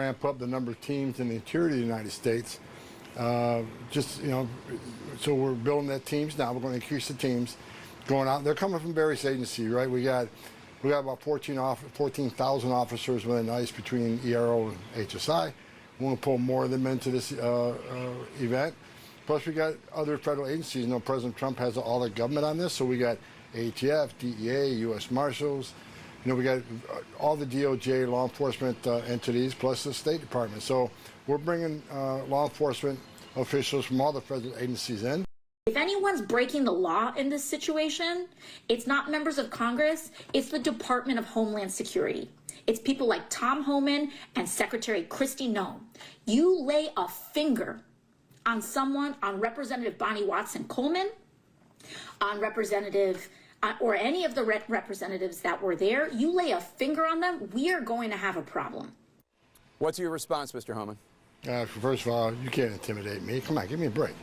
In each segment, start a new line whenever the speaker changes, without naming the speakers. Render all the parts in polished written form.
ramp up the number of teams in the interior of the United States. So we're building that teams now. We're going to increase the teams going out. They're coming from various agencies, right? We got about 14,000 officers within ICE between ERO and HSI. We want to pull more of them into this event. Plus, we got other federal agencies. You know, President Trump has all the government on this, so we got ATF, DEA, U.S. Marshals. You know, we got all the DOJ law enforcement entities, plus the State Department. So we're bringing law enforcement officials from all the federal agencies in.
If anyone's breaking the law in this situation, it's not members of Congress, it's the Department of Homeland Security. It's people like Tom Homan and Secretary Kristi Noem. You lay a finger on someone, on Representative Bonnie Watson Coleman, on Representative or any of the representatives that were there, you lay a finger on them, we are going to have a problem.
What's your response, Mr. Homan?
First of all, you can't intimidate me. Come on, give me a break.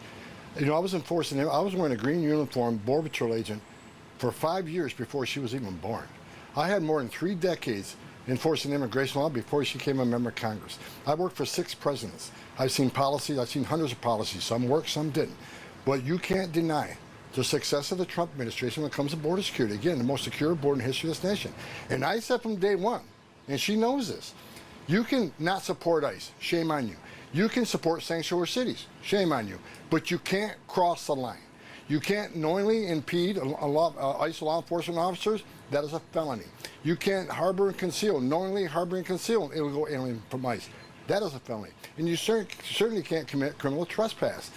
You know, I was enforcing him. I was wearing a green uniform Border Patrol agent for 5 years before she was even born. I had more than 3 decades enforcing immigration law before she became a member of Congress. I worked for 6 presidents. I've seen policies, I've seen hundreds of policies. Some worked, some didn't. But you can't deny the success of the Trump administration when it comes to border security. Again, the most secure border in the history of this nation. And I said from day one, and she knows this, you can not support ICE, shame on you. You can support sanctuary cities, shame on you. But you can't cross the line. You can't knowingly impede ICE law enforcement officers. That is a felony. You can't harbor and conceal, knowingly harbor and conceal an illegal alien from ICE. That is a felony. And you certainly can't commit criminal trespass.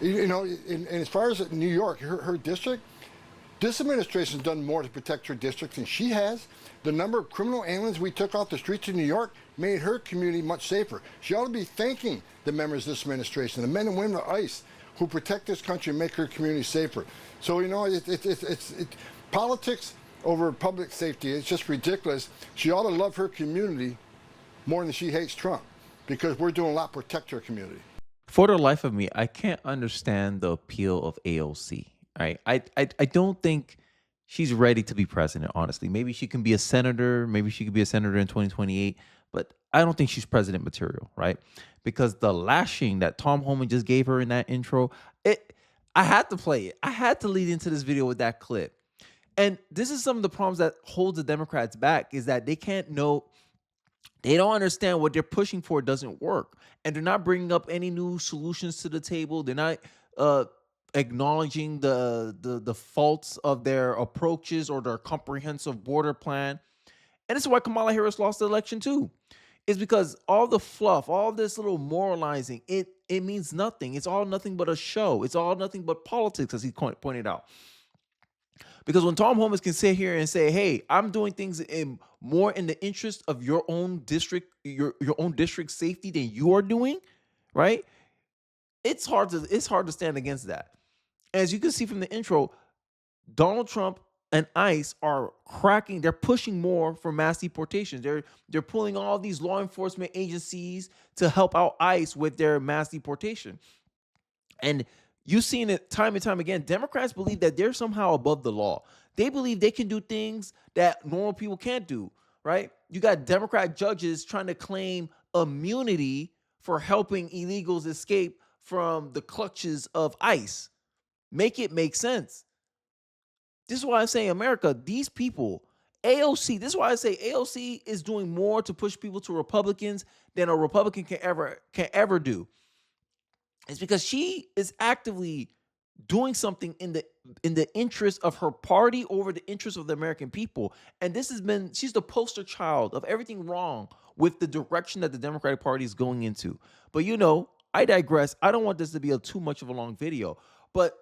You know, and as far as New York, her district, this administration has done more to protect her district than she has. The number of criminal aliens we took off the streets of New York made her community much safer. She ought to be thanking the members of this administration, the men and women of ICE, who protect this country and make her community safer. So, you know, it's politics over public safety. It's just ridiculous. She ought to love her community more than she hates Trump, because we're doing a lot to protect her community.
For the life of me, I can't understand the appeal of AOC. Right? I don't think she's ready to be president, honestly. Maybe she can be a senator. Maybe she could be a senator in 2028. But I don't think she's president material, right? Because the lashing that Tom Homan just gave her in that intro, I had to play it. I had to lead into this video with that clip. And this is some of the problems that holds the Democrats back, is that they can't know, they don't understand what they're pushing for doesn't work. And they're not bringing up any new solutions to the table. They're not acknowledging the faults of their approaches or their comprehensive border plan. And this is why Kamala Harris lost the election too. It's because all the fluff, all this little moralizing, it means nothing. It's all nothing but a show. It's all nothing but politics, as he pointed out. Because when Tom Homan can sit here and say, hey, I'm doing things more in the interest of your own district, your own district safety than you are doing, right? It's hard to stand against that. As you can see from the intro, Donald Trump and ICE are cracking, they're pushing more for mass deportations. They're pulling all these law enforcement agencies to help out ICE with their mass deportation. And you've seen it time and time again. Democrats believe that they're somehow above the law. They believe they can do things that normal people can't do, right? You got Democrat judges trying to claim immunity for helping illegals escape from the clutches of ICE. Make it make sense. This is why I say, America, these people, AOC, this is why I say AOC is doing more to push people to Republicans than a Republican can ever do. It's because she is actively doing something in the interest of her party over the interest of the American people. And she's the poster child of everything wrong with the direction that the Democratic Party is going into. But you know, I digress. I don't want this to be too much of a long video, but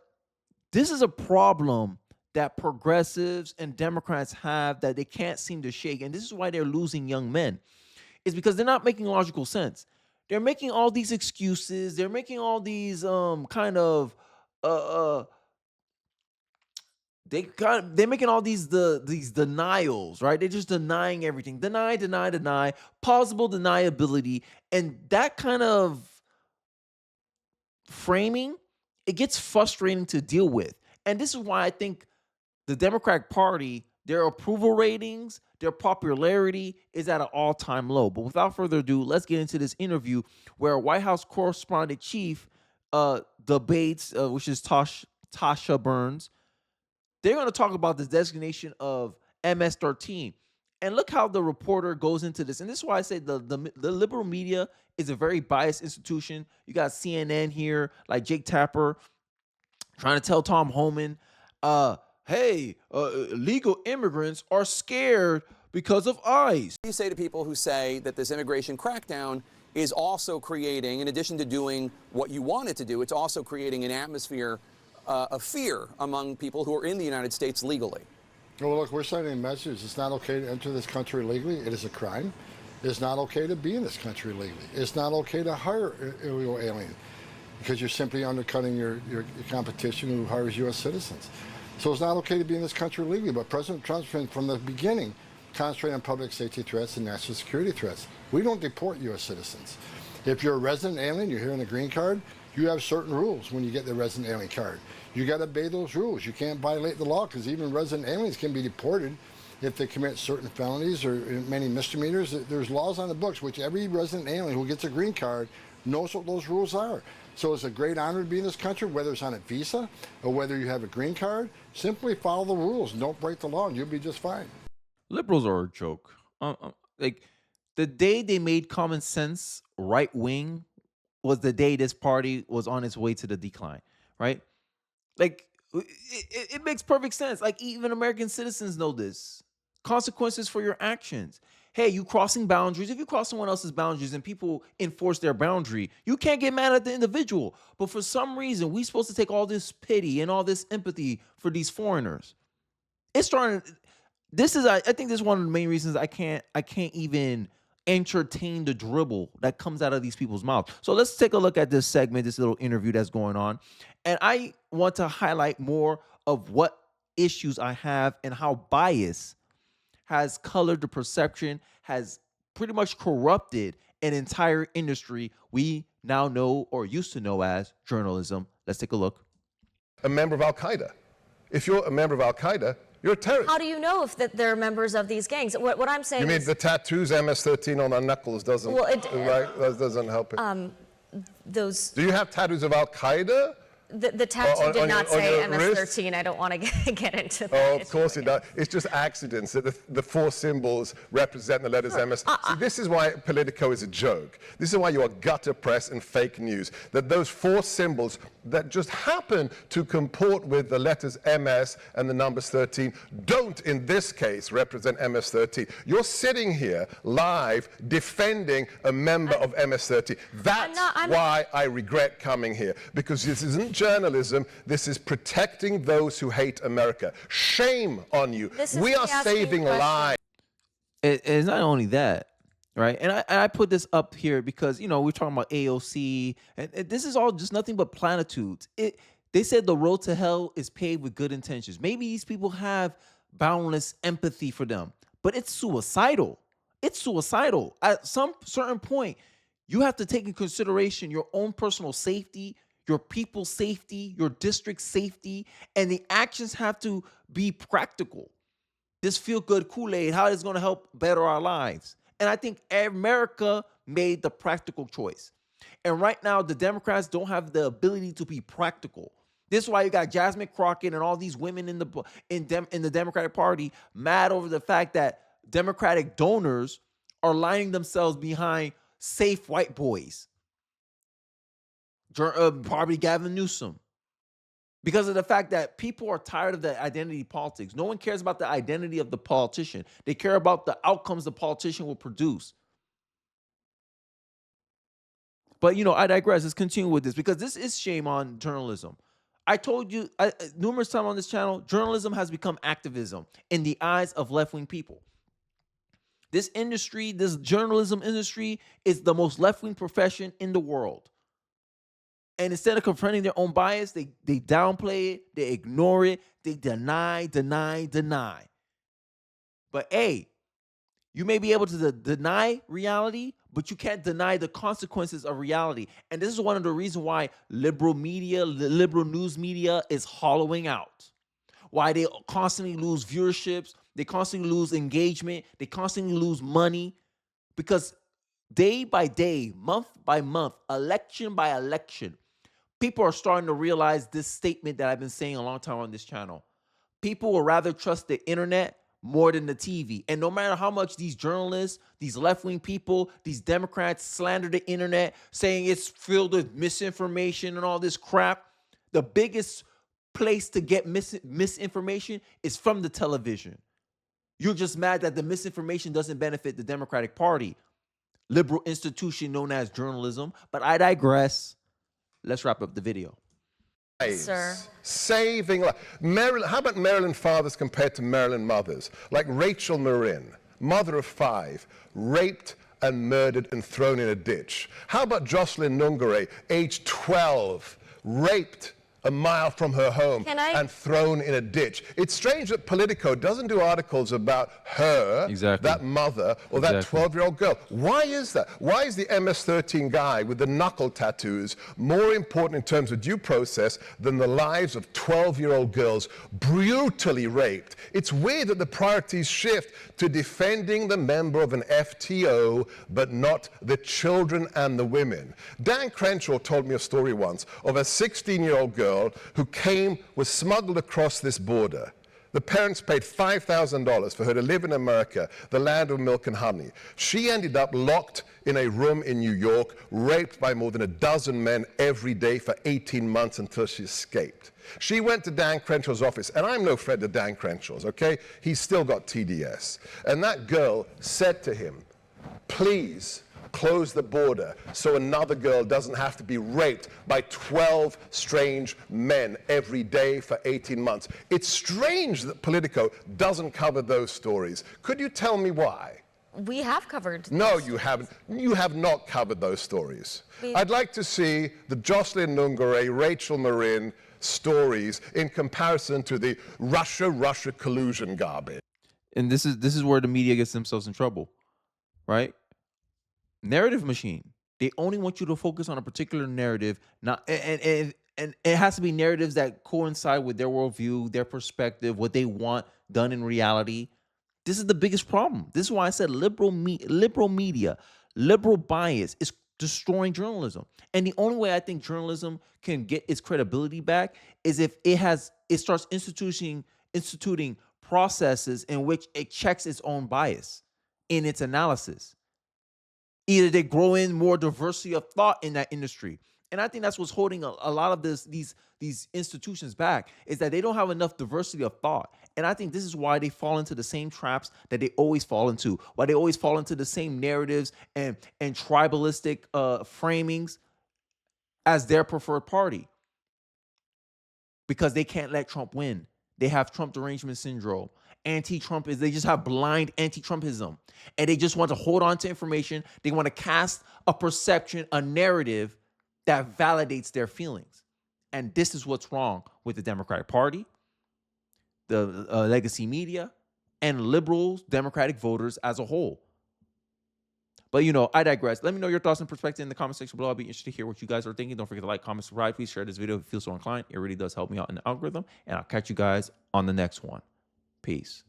this is a problem that progressives and Democrats have that they can't seem to shake. And this is why they're losing young men. It's because they're not making logical sense. They're making all these excuses. They're making all these they're making all these denials, right? They're just denying everything. Deny, plausible deniability. And that kind of framing, it gets frustrating to deal with. And this is why I think the Democratic Party, their approval ratings, Their popularity is at an all-time low. But without further ado, let's get into this interview where White House correspondent chief debates, which is Tasha Burns. They're going to talk about the designation of MS-13. And look how the reporter goes into this. And this is why I say the liberal media is a very biased institution. You got CNN here, like Jake Tapper, trying to tell Tom Homan, hey, illegal immigrants are scared because of ICE.
What do you say to people who say that this immigration crackdown is also creating, in addition to doing what you want it to do, it's also creating an atmosphere of fear among people who are in the United States legally?
Well, look, we're sending a message. It's not okay to enter this country legally. It is a crime. It's not okay to be in this country legally. It's not okay to hire an illegal alien because you're simply undercutting your competition who hires U.S. citizens. So it's not okay to be in this country legally. But President Trump's been, from the beginning, concentrating on public safety threats and national security threats. We don't deport U.S. citizens. If you're a resident alien, you're here on a green card, you have certain rules when you get the resident alien card. You got to obey those rules. You can't violate the law because even resident aliens can be deported if they commit certain felonies or many misdemeanors. There's laws on the books which every resident alien who gets a green card knows what those rules are. So it's a great honor to be in this country, whether it's on a visa or whether you have a green card. Simply follow the rules and don't break the law and you'll be just fine.
Liberals are a joke. Like the day they made common sense right wing was the day this party was on its way to the decline, right? Like it makes perfect sense. Like even American citizens know this. Consequences for your actions. Hey, you crossing boundaries. If you cross someone else's boundaries and people enforce their boundary, you can't get mad at the individual. But for some reason, we're supposed to take all this pity and all this empathy for these foreigners. It's starting. I think this is one of the main reasons I can't even entertain the dribble that comes out of these people's mouths. So let's take a look at this segment, this little interview that's going on. And I want to highlight more of what issues I have and how bias has colored the perception, has pretty much corrupted an entire industry we now know or used to know as journalism. Let's take a look.
A member of Al-Qaeda. If you're a member of Al-Qaeda, you're a terrorist.
How do you know if they're members of these gangs? What I'm saying
You mean
is,
the tattoos MS-13 on our knuckles doesn't,
Well,
right? That doesn't help it.
those
Do you have tattoos of Al-Qaeda?
the tattoo
on
did not say
your wrist?
MS-13. I don't want to get into that.
Oh, of course it does. It's just accidents that the four symbols represent the letters MS. See, this is why Politico is a joke. This is why you are gutter press and fake news. That those four symbols that just happen to comport with the letters MS and the numbers 13 don't, in this case, represent MS-13. You're sitting here live defending a member of MS-13. That's why I regret coming here, because this isn't journalism. This is protecting those who hate America. Shame on you. We are saving lives.
It's not only that, right? And I put this up here because, you know, we're talking about AOC, and this is all just nothing but platitudes. They said the road to hell is paved with good intentions. Maybe these people have boundless empathy for them, but it's suicidal. It's suicidal. At some certain point, you have to take in consideration your own personal safety, your people's safety, your district's safety, and the actions have to be practical. This feel-good Kool-Aid, how it's going to help better our lives. And I think America made the practical choice. And right now, the Democrats don't have the ability to be practical. This is why you got Jasmine Crockett and all these women in the Democratic Party mad over the fact that Democratic donors are lining themselves behind safe white boys. Probably Gavin Newsom. Because of the fact that people are tired of the identity politics. No one cares about the identity of the politician. They care about the outcomes the politician will produce. But, you know, I digress. Let's continue with this because this is shame on journalism. I told you numerous times on this channel, journalism has become activism in the eyes of left-wing people. This industry, this journalism industry, is the most left-wing profession in the world. And instead of confronting their own bias, they downplay it, they ignore it, they deny. But hey, you may be able to deny reality, but you can't deny the consequences of reality. And this is one of the reasons why liberal media, liberal news media is hollowing out. Why they constantly lose viewerships, They constantly lose engagement. They constantly lose money because day by day, month by month, election by election, people are starting to realize this statement that I've been saying a long time on this channel. People will rather trust the internet more than the TV. And no matter how much these journalists, these left-wing people, these Democrats slander the internet, saying it's filled with misinformation and all this crap, the biggest place to get misinformation is from the television. You're just mad that the misinformation doesn't benefit the Democratic Party, liberal institution known as journalism. But I digress. Let's wrap up the video.
Sir.
Saving lives. How about Maryland fathers compared to Maryland mothers? Like Rachel Marin, mother of 5, raped and murdered and thrown in a ditch. How about Jocelyn Nungare, age 12, raped a mile from her home and thrown in a ditch? It's strange that Politico doesn't do articles about her, that mother, or that 12-year-old girl. Why is that? Why is the MS-13 guy with the knuckle tattoos more important in terms of due process than the lives of 12-year-old girls brutally raped? It's weird that the priorities shift to defending the member of an FTO, but not the children and the women. Dan Crenshaw told me a story once of a 16-year-old girl who was smuggled across this border. The parents paid $5,000 for her to live in America, the land of milk and honey. She ended up locked in a room in New York, raped by more than a dozen men every day for 18 months until she escaped. She went to Dan Crenshaw's office, and I'm no friend of Dan Crenshaw's, okay? He's still got TDS. And that girl said to him, please, close the border so another girl doesn't have to be raped by 12 strange men every day for 18 months. It's strange that Politico doesn't cover those stories. Could you tell me why?
We have covered.
No, you haven't. You have not covered those stories. I'd like to see the Jocelyn Nungare, Rachel Marin stories in comparison to the Russia collusion garbage.
And this is where the media gets themselves in trouble, right? Narrative machine. They only want you to focus on a particular narrative, and it has to be narratives that coincide with their worldview, their perspective, what they want done in reality. This is the biggest problem. This is why I said liberal media, liberal bias is destroying journalism. And the only way I think journalism can get its credibility back is if it starts instituting processes in which it checks its own bias in its analysis. Either they grow in more diversity of thought in that industry. And I think that's what's holding a lot of these institutions back, is that they don't have enough diversity of thought. And I think this is why they fall into the same traps that they always fall into, why they always fall into the same narratives and tribalistic framings as their preferred party. Because they can't let Trump win. They have Trump derangement syndrome. Anti-Trumpism, they just have blind anti-Trumpism. And they just want to hold on to information. They want to cast a perception, a narrative that validates their feelings. And this is what's wrong with the Democratic Party, the legacy media, and liberal Democratic voters as a whole. But, I digress. Let me know your thoughts and perspective in the comment section below. I'll be interested to hear what you guys are thinking. Don't forget to like, comment, subscribe. Please share this video if you feel so inclined. It really does help me out in the algorithm. And I'll catch you guys on the next one. Peace.